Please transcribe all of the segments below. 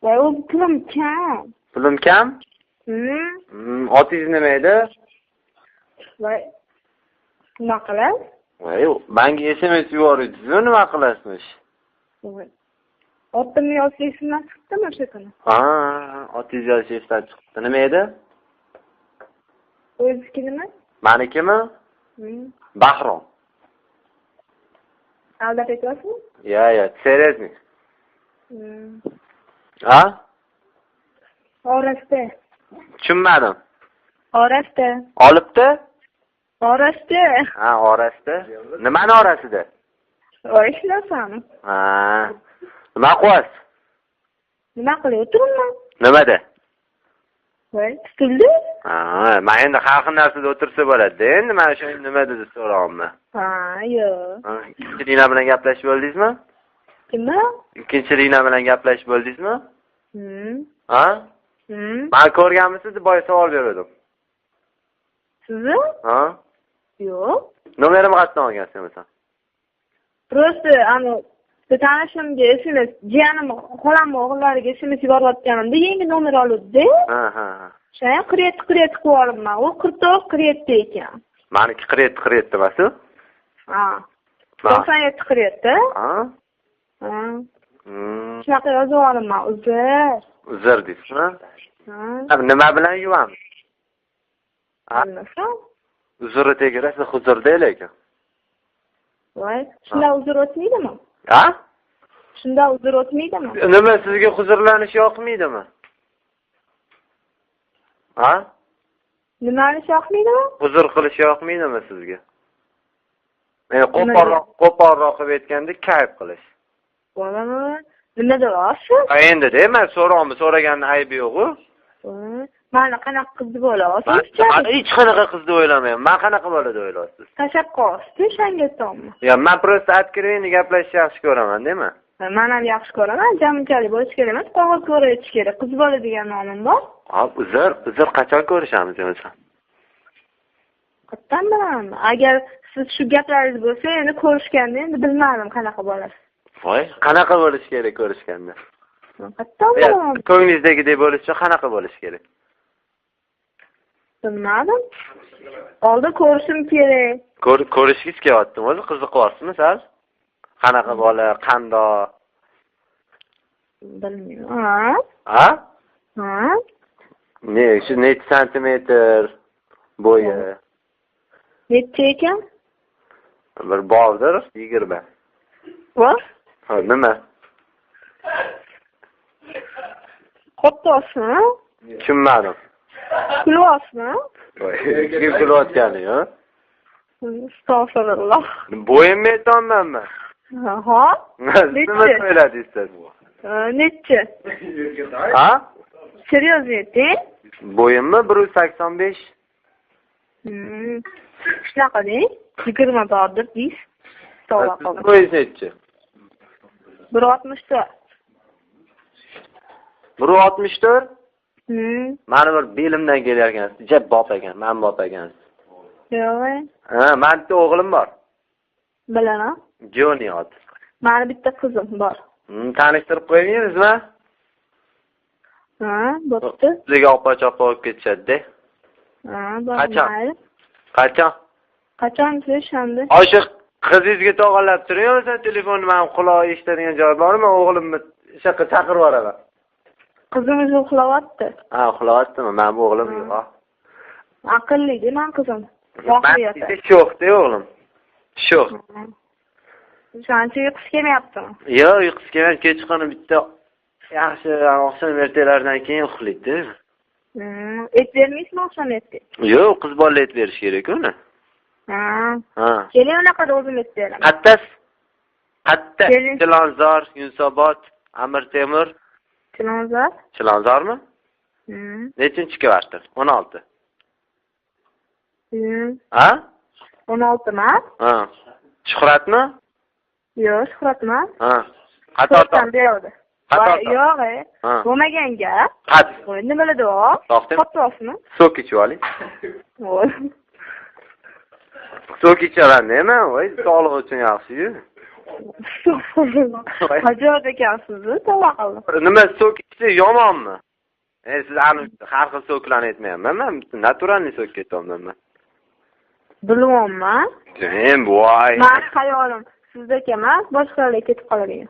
Voy, o'zi pulim kam. Pulim kam? Otingiz nima edi? Voy, nima qilasiz? Voy, menga SMS yuboryapsiz-ku, nima qilasizmish? Voy. Otim yozish esimdan chiqdimi o'sha kuni? Ha, otingiz yozish esdan chiqdi. Nima edi? O'ziniki nima? Menikimi? Bahrom. Aldab aytyapsizmi? Ya, seriously. Ha? Orasida. Tushunmadim. Orasida. Olibdi? Orasida. Ha, orasida. Nimani orasida? Voy, shu narsani. Ha. Nima qilyapsiz? Nima qilib o'tiribman? Nimada? Voy, stulda. Ha, men endi har xil narsada o'tirsa bo'ladi-da. Endi men shu nima dedi so'rayapman. Ha, yo'q. Ikkinchilina bilan gaplashib bo'ldingizmi? Kimda? Ikkinchilina bilan gaplashib bo'ldingizmi? Ha? Men ko'rganmisiz deb boya savol berdim. Sizni? Ha? Yo'q. Nomerimni qayerdan olgansiz o'zi? Просто tanishimga SMS, jiyanim, xolamning o'g'illariga SMS yuborayotganimda yangi nomer oluvdi-da. Ha. Shunga qiryapti qilib olibman. U 49 ekan. Meniki qiryapti emas-ku? Ha. 97 qiryapti. Ha? Ha. Shunaqa yozib olibman, Uzr deysizmi? Ha. Nima bilan yuvamiz? Bilmasam. Uzrni tegirasiz, huzur deylik. Voy, shunda uzr o'tmaydimi? Ha? Shunda uzr o'tmaydimi? Nima sizga huzurlanish yoqmaydimi? Ha? Nimani yoqmaydimi? Huzur qilish yoqmaydimi sizga? Meni qo'polroq qilib aytganda kayf qilish. Bo'ladi. Nima deyapsiz? Endi-da, men so'raganning aybi yo'q-ku. Mani qanaqa qiz deb o'ylayapsiz? Men hech qanaqa qiz deb o'ylamayman. Men qanaqa bola deb o'ylayapsiz? Tashaqqus, o'shanga aytdimmi? Ya, men просто откровенно gaplashishni yaxshi ko'raman, deymi? Men ham yaxshi ko'raman, jamunchalik bo'lish kerak emas, qog'oz ko'rayish kerak. Qiz bola degan nomim bor. Hop, uzr qachon ko'rishamiz o'zi? Qattan bilaman. Agar siz shu gaplaringiz bo'lsa, endi ko'rishganda endi bilmadim qanaqa bo'lasiz. Voy, qanaqa bo'lish kerak ko'rishganda? Qattan bilaman. Ko'nglingizdagidek bo'lish uchun qanaqa bo'lish kerak? Bilmadim. Oldin ko'rishim kerak. Ko'rishingiz kelyaptimi o'zi? Qiziqyapsizmi siz? Qanaqa bola, qandoq? Bilmayman. Ha? Ha? Shu necha santimetr bo'yi? Necha ekan? Bir bordir, 20. Bor? Ha, nima? Qo'rqyapsizmi? Tushunmadim. Kulyapsizmi? Kim kulayotgani-yu? Astag'firulloh. Bo'yimni aytolmayman. Ha? Nima o'yladingiz siz? Necha? Ha? Seryoz ayting. Bo'yimmi 185. Shunaqa deng. 20 bordir deysiz. To'g'ri qildim. Bo'yingiz necha? 164. 164? Mani bir belimdan kelar ekansiz. Jab bop ekan, men bop ekansiz. Yo'q. Ha, men bitta o'g'lim bor. Bilaman. Joni ot. Mani bitta qizim bor. Tanishtirib qo'yingizmi? Ha, bo'pti. Sizga opa-chopa olib ketishadi-da. Ha, bo'lmaydi. Qachon? Qachon shanba? O'sha qizingizga to'g'irlab turing, o'zi telefonni men quloq eshitadigan joy bormi? O'g'limni shaqqa chaqirib yuboraman. Qizimiz uxlayapti. Ha, uxlayaptimi? Men bu o'g'lim yo'q. Aqlli-da men qizim. Vaqtida. Sho'xda o'g'lim. Sho'x. Shuncha uyqusi kelmayaptimi? Yo'q, uyqusi kelmaydi. Kechqurun bitta yaxshi oqshom ertalaridan keyin uxlaydi. Et bermaysizmi oqshom etga? Yo'q, qiz bola et berish kerak uni. Ha. Keling unaqada o'zim et beraman. Qatta. Chilonzor, Yunusobod, Amir Temur. Chilonzor? Chilonzormi? Nechinchi kvartal? 16. Ha? 16 mi? Ha. Shuhratmi? Yo'q, Shuhrat emas. Ha. Qatordan beradi. Yo'q, bo'lmagan gap. Qat. Nima biladi u? Qotosmi? Sok ichib oling. Voy. Sok ichaman, nima? Voy, sog'liq uchun yaxshi-yu. Hajoat ekansiz, tavba qildim. Nima so'kishi yomonmi? Siz har xil so'klarni aytmayapman. Men naturalniy so'k ketyapman men. Bilmayman. Voy. Men xayolim sizdek emas, boshqalarga ketib qoladigan.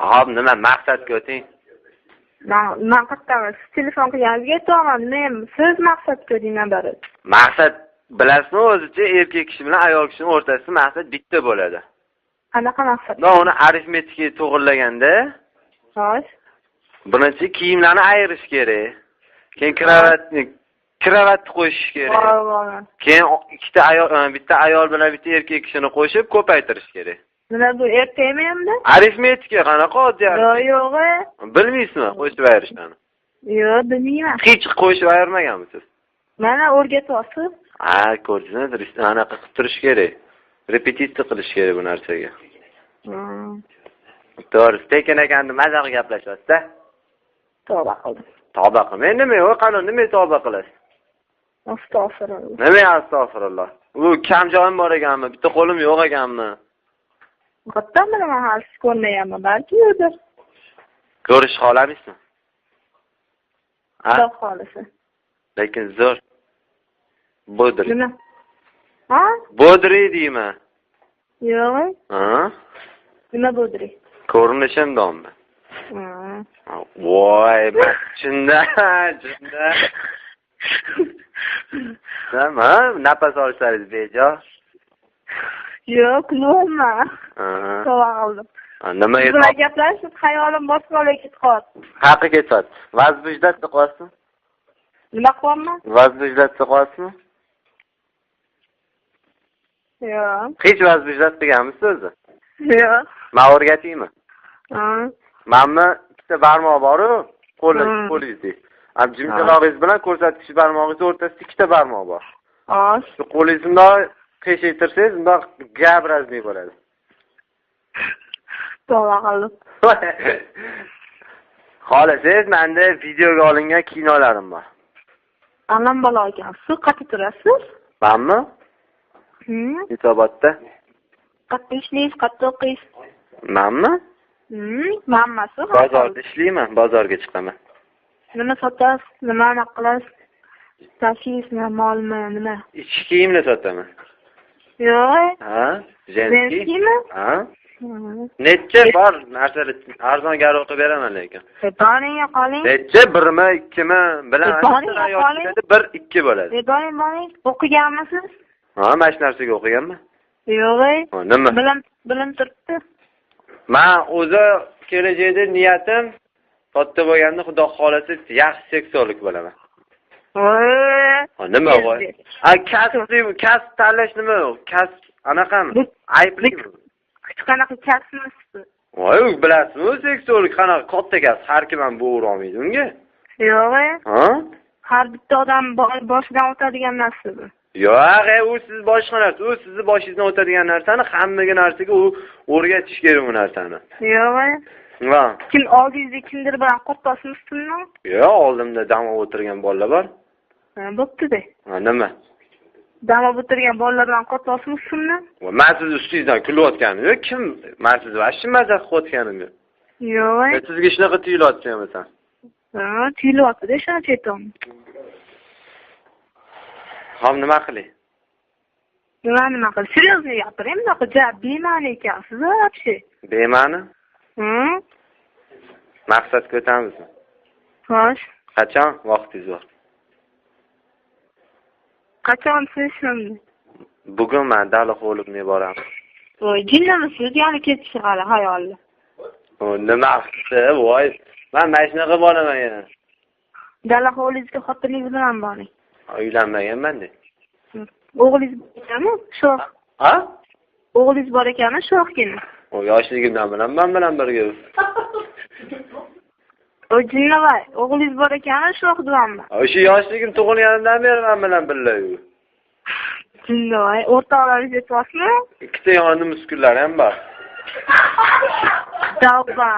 Hop, nima maqsadga o'ting? Men qayerdaman? Siz telefon qilganingizga aytaman. Men siz maqsadga o'tingdan beri. Maqsad bilasizmi, o'zicha erkak kishi bilan ayol kishining o'rtasida maqsad bitta bo'ladi. Qanaqa maqsad? Uni arifmetikaga to'g'irlaganda, xo'sh. birinchi kiyimlarni ayirish kerak. Keyin kravatni qo'shish kerak. Keyin bitta ayol bilan bitta erkak kishini qo'shib ko'paytirish kerak. Nima bu ertakmi endi? Arifmetika qanaqa oddiy? Yo'q. Bilmaysizmi qo'shib ayirishni? Yo'q, bilmayman. Hech qo'shib ayirmaganmisiz? Mana o'rgatyapsiz. Ko'rdingiz, anaqa qilib turish kerak. Repetitsiya qilish kerak bu narsaga. To'g'ri, tekin akani mazaq gaplashyapsiz-da. Tavba qildim. Tavba qildim. Men nima, voy qanday nima tavba qilasiz? Astag'firulloh. Nima astag'firulloh? U kam joyim bor ekanmi? Bitta qo'lim yo'q ekanmi? Qayerdan bilaman, hali ko'rmayapman, balki o'dir. Ko'rish xohlamizmi? Xudo xolisi. Lekin zo'r. Bodri. Nima? Bodri deyman. Yo'q. Nima bodri? Ko'rinishimdanmi? Voy, chinda. Nima? Nafas olsangiz bejo. Yo'q, kulmayman. Tavba qildim. Nima edi? Sizlar gaplashib, xayolim boshqalarga ketib qoldi. Haqi ketyapti. Vazbujdatda qo'yasizmi? Nima qilyapman? Vazbujdatda qo'yasizmi? Yo'q. Hech vazbujdat qilganmisiz o'zi? Yo'q. Men o'rgataymi? Menmi ikkita barmoq bor-ku, qo'lingizdek. Jimjiqlog'ingiz bilan ko'rsatkich barmog'ingiz o'rtasida ikkita barmoq bor. Shu qo'lingizni bundoq qiyshaytirsangiz, bundoq gabrazli bo'ladi. Tavba qildim. Xohlasangiz, menda videoga olingan kinolarim bor. Anam bola ekansiz, qayerda turasiz? Menmi? Hisobotda. Qayerda ishlaysiz, qayerda o'qiysiz? Menmi? Mammasi. Bozorda ishlayman, bozorga chiqaman. Nima sotasiz? Nima qilasiz? Tashiysiz, molmi, nima? Ichki kiyimni sotaman. Yo'q. Jenskiymi? Necha bor narsalar arzonga o'qib beraman lekin. Boringga qoling. Necha, 1mi, 2mi bilaman. 1, 2 bo'ladi. Boring, o'qiganmisiz? Mana shu narsaga o'qiganman. Yo'q. Nima? Bilim turibdi. Men o'zi kelajakda niyatim katta bo'lganda xudo xolasa yaxshi seksolog bo'laman. Nima voy? Kasb tanlash nima? Kasb anaqami? Ayblimi? Hech qanaqa kasbmisiz? Voy, bilasizmi, seksolog qanaqa katta kasb, har kim ham bo'ra olmaydi unga. Yo'q. Har bitta odam boshidan o'tadigan narsa bu. Yo'q, u siz boshqa narsa. U sizni boshingizdan o'tadigan narsani hammaga narsaga u o'rgatish kerak bu narsani. Yo'q. Kim oldingizda kimdir bilan qo'rqasizmi? Yo'q, oldimda dam olib o'tirgan bolalar bor. Bo'pti-da. Nima? Dam olib o'tirgan bolalar bilan qo'rqasizmi? Men siz ustingizdan kulayotganim yo'q. Kim? Men sizni vashchi mazah qilayotganim yo'q. Yo'q. Sizga shunaqa tuyulyapti emasam. Tuyulyapti-da, shuncha aytaman. Ham nima qilay? Nima qilay? Seryozni gapiring, bunaqa javob bema'ni ekansiz, вообще. Bema'ni? Maqsadga o'tamizmi? Xo'sh. Qachon vaqtingiz bor? Qachon sizmi? Bugun men dala qo'limga boraman. Voy, jinnamisiz, yana ketish hali xayolli. Nima qildi, voy. Men mana shunaqa bo'laman yana. Dala hovlingizga xotiningiz bilan boring. Uylanmaganman-da. O'g'lingiz bor ekanmi? Sho'x. O'g'lingiz bor ekanmi, sho'xgina? Yoshligimdan bilan men bilan birga. Jinnavoy, o'g'lingiz bor ekanmi, sho'x duammi? O'sha yoshligim tug'ilganidan beri men bilan birga. Jinnavoy, o'rtoqlaringiz yetyapsizmi? Ikkita yonida muskullari ham bor. Tavba.